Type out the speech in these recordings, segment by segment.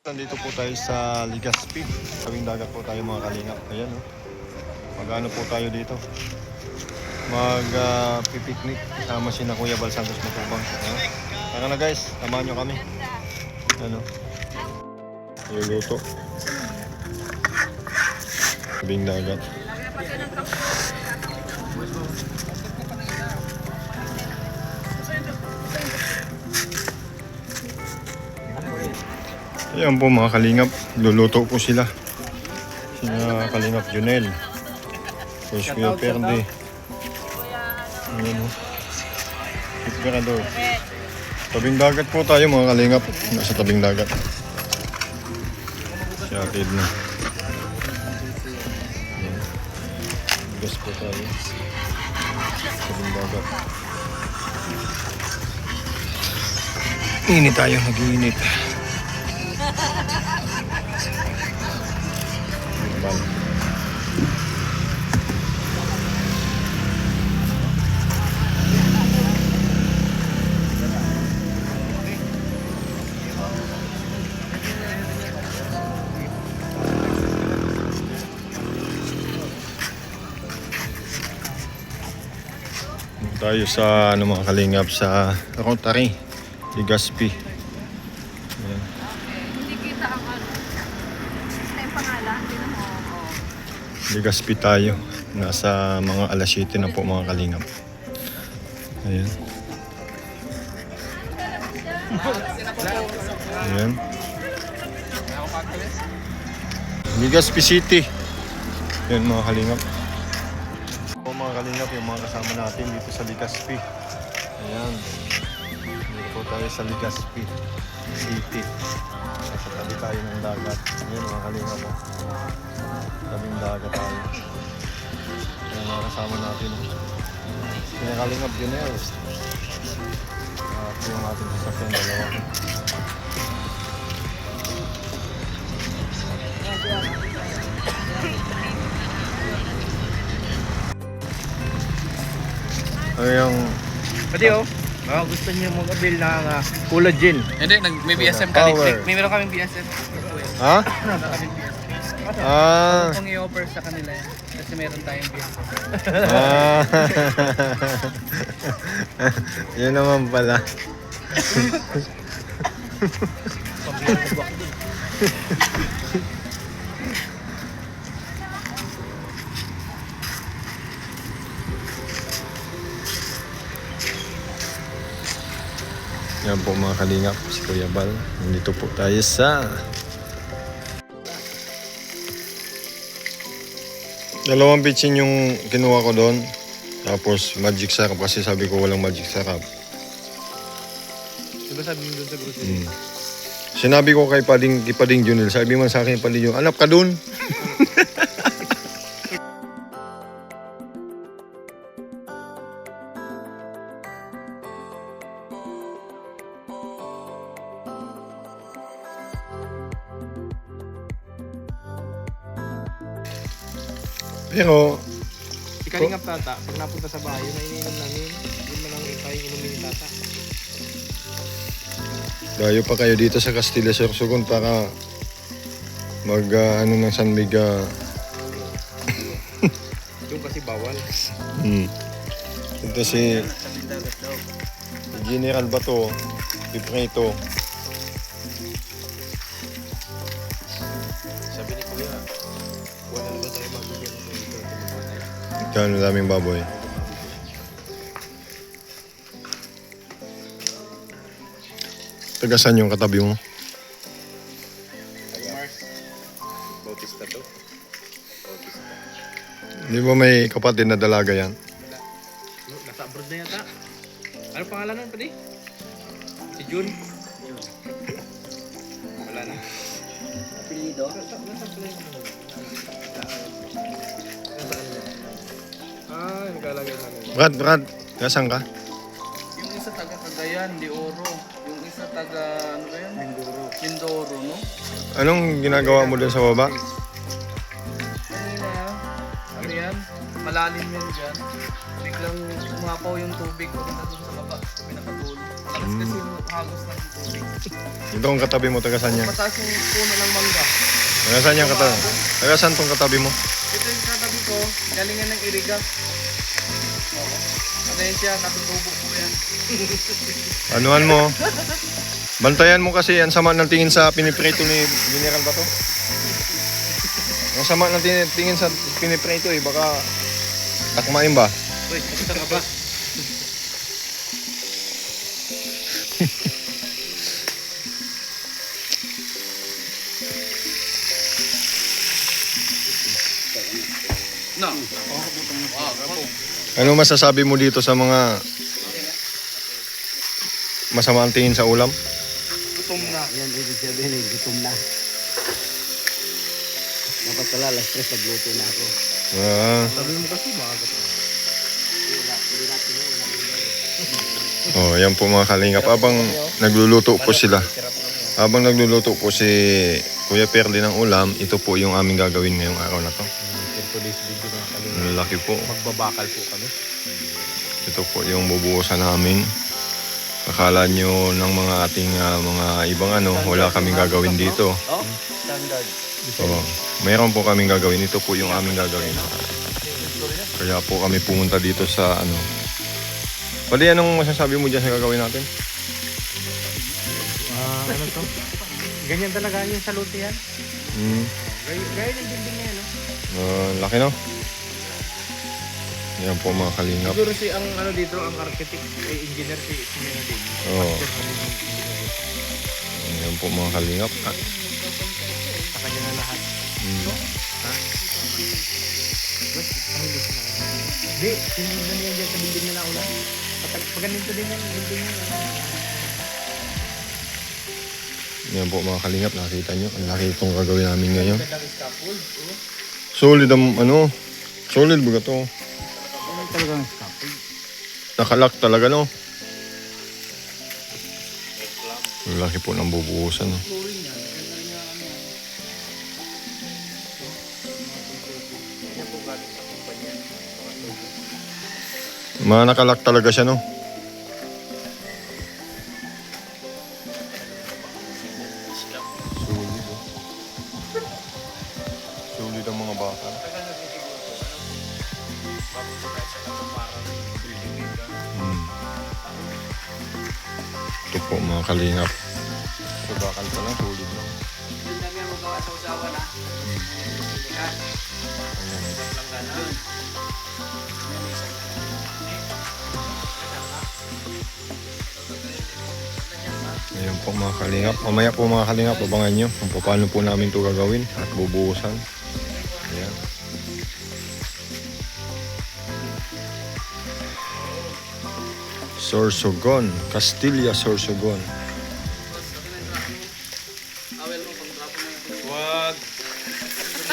Nandito po tayo sa Legazpi. Tabing dagat po tayo mga kalingap. Ayan o. Mag-ano po tayo dito. Mag-pipiknik. Kasama si na Kuya Bal Santos Matubang. Ayan. Tara na guys, samahan nyo kami. Ayan o. Luluto. Tabing dagat. Ayan po mga kalingap, luluto po sila. Sina Kalingap Junel. Tapos Kuya Perde. Ayan o. Imperador. Tabing dagat po tayo mga kalingap. Nasa tabing dagat. Si Atid na. Ayan. Gas po tayo. Tabing dagat. Init tayo, nag-iinit. Tayo sa ano mga kalingap sa Rotary Legazpi. Ayan. Hindi kita ang ano. Yung pangalan, hindi na mo. Legazpi tayo. Nasa mga alas 7 na po mga kalingap. Ayan. Ayan. Legazpi City. Ayan mga kalingap. Mga kalingap, yung mga kasama natin dito sa Legazpi. Ayan. Dito po tayo sa Legazpi City. Nasa tabi tayo ng dagat. Ayan mga kalingap. Tabing dagat tayo. Ayan mga kasama natin. Yung kalingap Junel. At yung ating sasakyan dalawa. Ayun. Pwede oh. Baka gusto niyo mag-avail ng collagen. Hindi, may BSM Power. May meron kaming BSM. Ha? Meron kaming BSM. Kung i-offer sa kanila yan. Kasi meron tayong BSM. Yun naman pala. Yan po mga kalingap, si Kuya Bal. Nandito po tayo sa dalawang bitsin yung kinuha ko doon. Tapos magic syrup kasi sabi ko walang magic syrup. Diba sabi mo doon sa grocery? Sinabi ko kay Pading Junel, sabi man sa akin Pading Junel, anap ka doon? Pero Si Kalingap Tata, pag napunta sa bahay, na iniinom namin, yun man ang ikay inumin ni Tata. dayo pa kayo dito sa Castilla Sorsogon para mag ano ng San Miguel. Doon kasi bawal. Ito si General Bato, Piprito. Sabi ni Kuya, wala na ba tayo magbibigyan ng mga ito? Kano daming baboy. Tagasan yung katabi mo. Mars. Bautista to? Bautista. Di ba may kapatid na dalaga yan? Nasa abroad na yata. Ano pangalan nun, pwede? Si Jun? Wala na. Apelido? Nasa play mo. Naglalagay na nila. Brad, nasaan ka? Yung isa taga Cagayan, de Oro. Yung isa taga, ano ba yan? Mindoro, no? Anong ginagawa mo doon sa baba? Kanina, ano yan? Malalim yun dyan. Biglang umapaw yung tubig. Pagkita doon sa baba, pinakatulog. Matalas kasi yung hagos ng tubig. Ito ang katabi mo, taga saan yan? Mataas yung puno ng mangga. Taga saan yan katabi? Taga saan tong katabi mo? Ito yung katabi ko, galingan ng iriga. Oo. Pasensya, katutubo ko yan. Anuhan mo? Bantayan mo kasi ang sama ng tingin sa piniprito ni General Bato. Ang sama ng tingin sa piniprito eh, baka takmain ba? Uy, pakita ka ba? No. Ano masasabi mo dito sa mga masama ang tingin sa ulam? Gutom na. Yan, ibig sabihin, gutom na. Dapat pala, alas 3 nagluto na ako. Sabi mo kasi maaga pa. Oh, yan po mga kalingap. Habang nagluluto po sila. Habang nagluluto po si Kuya Perli ng ulam, ito po yung aming gagawin ngayong araw na to. Today's video mga kalingap. Ang laki po. Magbabakal po kami. Ito po yung bubuhusan namin. Akala nyo ng mga ating mga ibang wala kaming gagawin dito. Oh, standard. So, mayroon po kaming gagawin. Ito po yung aming gagawin. Kaya po kami pumunta dito sa Pali, anong masasabi mo dyan sa gagawin natin? Ano to? Ganyan talaga yung salute yan. Gaya ng building na yan, no? Laki no? Yan po mga kalingap. Siguro si ang dito, ang architect, engineer si Mena din. Oo. Yan po mga kalingap. Sa kanya na lahat. Hindi, sinunod na niya dyan sa building na nauna. Pag ganito din yan, building na. Yan po mga kalingap, nakita nyo. Ang laki itong gagawin namin ngayon. Gandang scaffold. Solid ang solid ba to? Ano talagang scaffold? Nakalak talaga no? Ang laki po ng bubuhusan no? Mga nakalak talaga siya no? Solid oh. Solid ang mga baka. Ito po mga kalingap. Sa bakal pa lang, solid lang. Ayan po mga kalingap. Mamaya po mga kalingap, abangan nyo kung paano po namin ito gagawin at bubuhusan. Ayan. Sorsogon, Castilla Sorsogon. Wag.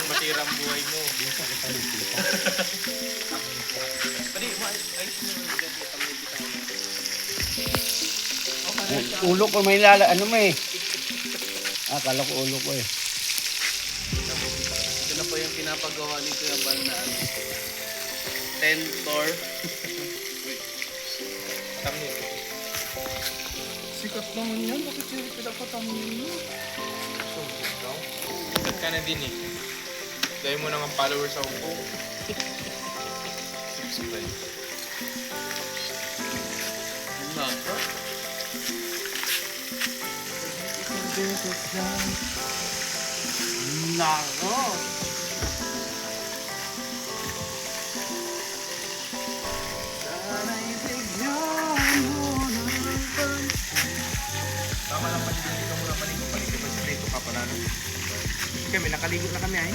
Matira ang buhay mo. Ulo ko may ano may. Akala ko ulo ko eh. Ito na po yung pinapagawa ni Kuya Bal na tentor. Sikat naman yan. Bakit yung pinapatamin mo? Sikat ka na din eh. Dahil mo nang ang followers sa Hong Kong. Subscribe. Naka? Nako! Tama lang paligo ka muna paligo. Paligo pa sa dito ka pala. Kami nakaligo na kami ay.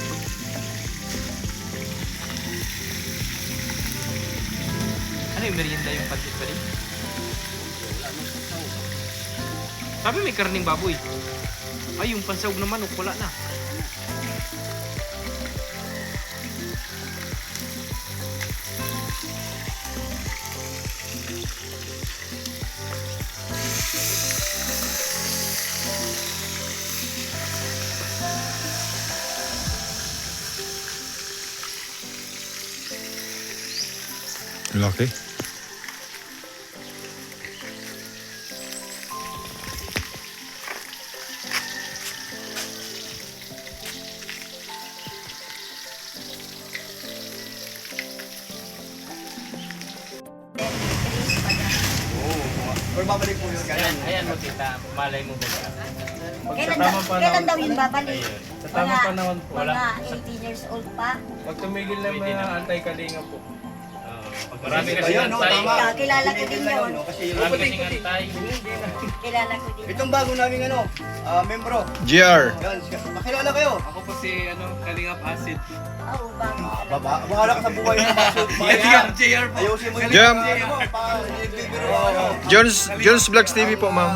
Ano yung merienda yung pancit pa rin? Sabi may karning baboy. Ay, yung pansawag na manok, wala na. Laki. Or babalik po yun? Ayan mo tita, malay mo ba? Kailan daw yun babalik? Sa tamang panahon po. Mga 18 years old pa. Pag tumigil na yung mga antay-kalinga po. Marami kasi Ayun, no, antay. tama. Kilala ko din yun. Kasi Marami kasi antay. Kilala ko din. itong bago naming membro. GR. Yan, makilala kayo. Ako po si Kalingap Acid. Oo, bago. Bahala ka sa buhay mo. JR po. Ayusin mo yung Jam. nagbibiro ako. Jones Vlogs TV po, ma'am.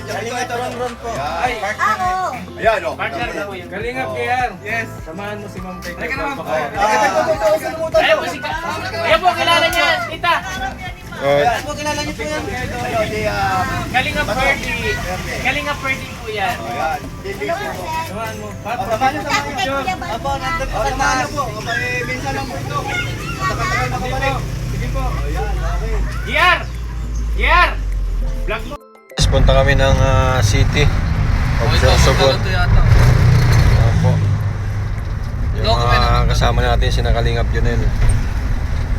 Halika ito, ron po. Ay, Ako. Ayan, o. Partner na po yan. Kalingap JR. Yes. Samahan mo si Ma'am Tay. Halika naman po. Ayan po si Ayan po, kilala niya, tita. Ayan po, kilala niyo po yan. Ayun, di, Kalinga Ferdy. Kalinga Ferdy po yan. ayan, di po. Samahan mo. Samahan niyo, Ako kay Kuya Bal. Apo, nandun po sa taas. Po, minsan lang po ito. Nakatagal na kabalik. Sige po. Ayan, okay. Yer! Yer! Vlog mo. Punta kami ng City of Sorsogon. Opo. Yung mga kasama natin, sina Kalingap Junel,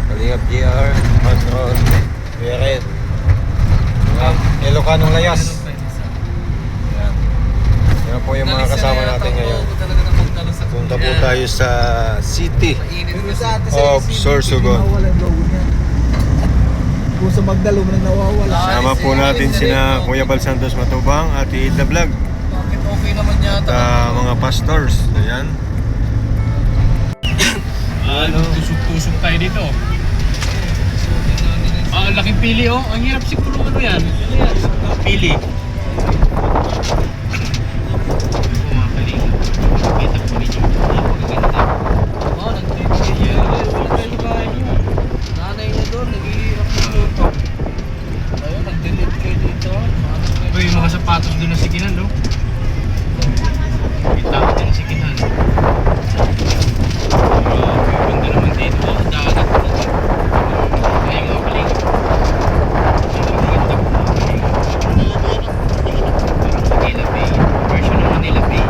Kalingap GR, Patron, Beret, Elocanong Layas. Yan. Yan po yung mga kasama natin ngayon. Punta po tayo sa City of Sorsogon. Kung sa Magdalo mo na nawawala. Sama po natin sina Kuya Bal Santos Matubang at Ida Vlog. Bakit okay naman At yata? mga pastors. Ayan. Ano? Tusok-tusok tayo dito. Laking pili oh. Ang hirap siguro ano yan. Pili. Mga kalinga. Kita po ninyo. Napakaganda. Oo, nag-trip. Nanay niya doon, naghihirap ng luto. Ayun, nag-delete kayo dito. Uy, yung mga sapatos doon na sikinan, no? Kita ko din sikinan. Ganda naman dito. Oh, dagat. Ay, mga kalinga. Manila Bay. Version ng Manila Bay.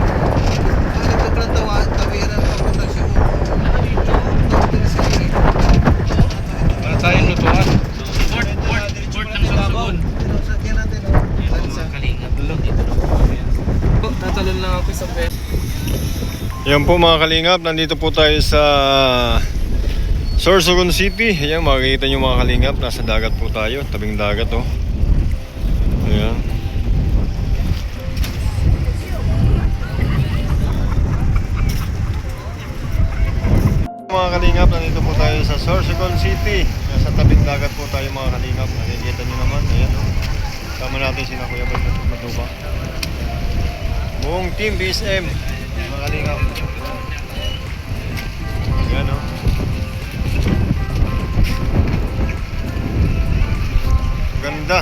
Para tayong lutuan. Port ng Sorsogon. Yan, mga kalinga. Dito na po kami. Tatalon lang ako sa pet. Yan po mga Kalingap, nandito po tayo sa Sorsogon City. Ayan, makikita nyo mga Kalingap, nasa dagat po tayo, tabing dagat oh. Ayan. Mga Kalingap, nandito po tayo sa Sorsogon City. Nasa tabing dagat po tayo mga Kalingap. Nakikita nyo naman, ayan oh. Tama natin sina Kuya Bal Matubang. Buong team BSM, mga Kalingap. Ayan oh. Ganda.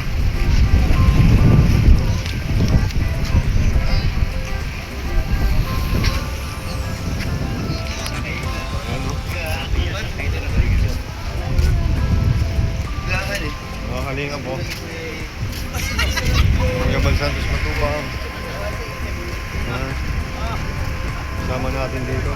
Mga Kalingap po. Kuya Bal Santos Matubang. Sama natin dito.